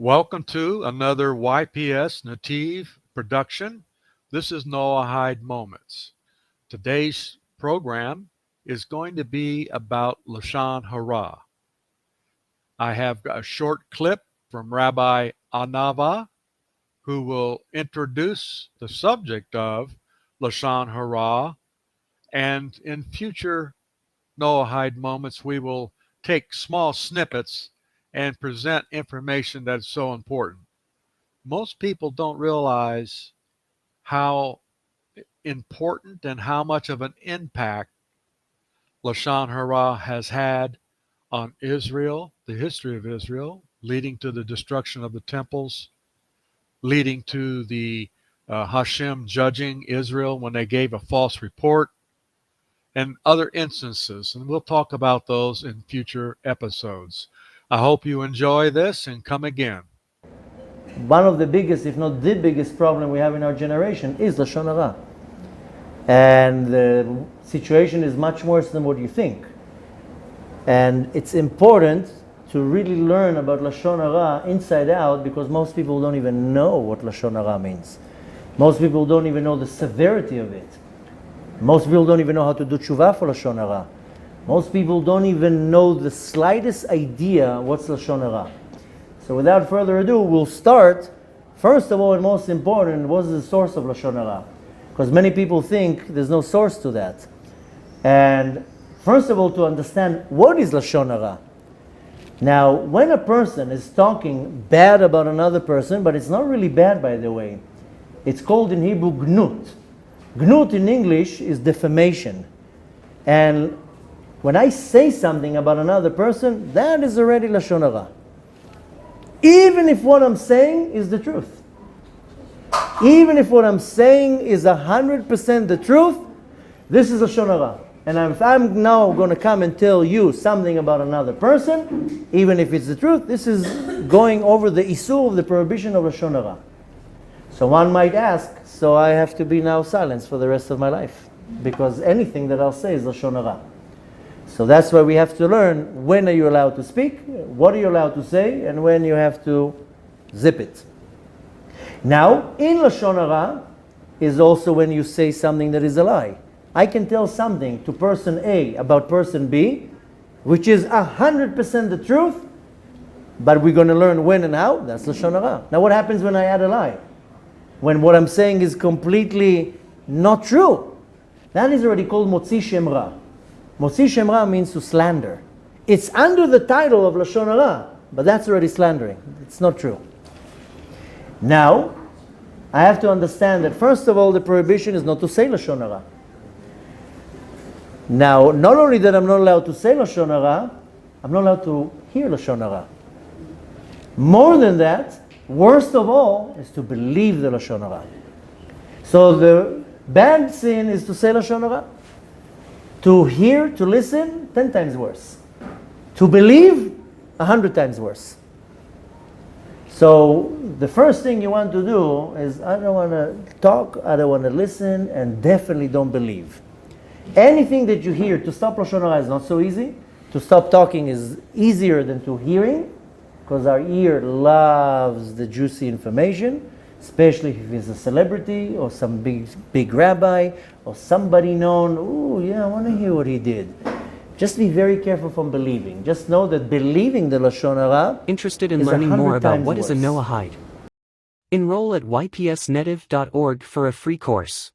Welcome to another YPS NETIV production. This is Noahide Moments. Today's program is going to be about Lashon Hara. I have a short clip from Rabbi Anava, who will introduce the subject of Lashon Hara, and in future Noahide Moments we will take small snippets and present information that is so important. Most people don't realize how important and how much of an impact Lashon Hara has had on Israel, the history of Israel, leading to the destruction of the temples, leading to the Hashem judging Israel when they gave a false report, and other instances. And we'll talk about those in future episodes. I hope you enjoy this and come again. One of the biggest, if not the biggest problem we have in our generation is Lashon Hara. And the situation is much worse than what you think. And it's important to really learn about Lashon Hara inside out, because most people don't even know what Lashon Hara means. Most people don't even know the severity of it. Most people don't even know how to do tshuva for Lashon Hara. Most people don't even know the slightest idea what's Lashon Hara. So without further ado, we'll start. First of all, and most important, what is the source of Lashon Hara? Because many people think there's no source to that. And first of all, to understand what is Lashon Hara. Now, when a person is talking bad about another person, but it's not really bad, by the way, it's called in Hebrew gnut. Gnut in English is defamation. And when I say something about another person, that is already Lashon Hara. Even if what I'm saying is the truth. Even if what I'm saying is 100% the truth, this is Lashon Hara. And if I'm now going to come and tell you something about another person, even if it's the truth, this is going over the issur of the prohibition of Lashon Hara. So one might ask, so I have to be now silent for the rest of my life, because anything that I'll say is Lashon Hara. So that's why we have to learn when are you allowed to speak, what are you allowed to say, and when you have to zip it. Now, in Lashon Hara is also when you say something that is a lie. I can tell something to person A about person B, which is 100% the truth, but we're going to learn when and how. That's Lashon Hara. Now what happens when I add a lie? When what I'm saying is completely not true. That is already called Motzi Shem Ra. Motzi Shem Ra means to slander. It's under the title of Lashon Hara, but that's already slandering. It's not true. Now, I have to understand that first of all, the prohibition is not to say Lashon Hara. Now, not only that I'm not allowed to say Lashon Hara, I'm not allowed to hear Lashon Hara. More than that, worst of all, is to believe the Lashon Hara. So the bad sin is to say Lashon Hara. To hear, to listen, 10 times worse. To believe, 100 times worse. So the first thing you want to do is, I don't want to talk, I don't want to listen, and definitely don't believe. Anything that you hear, to stop Lashon Hara is not so easy. To stop talking is easier than to hearing, because our ear loves the juicy information, especially if it's a celebrity or some big rabbi or somebody known. Oh yeah, I want to hear what he did. Just be very careful from believing. Just know that believing the Lashon Hara Interested in is learning more 100 about times what is a worse. Noahide? Enroll at ypsnetiv.org for a free course.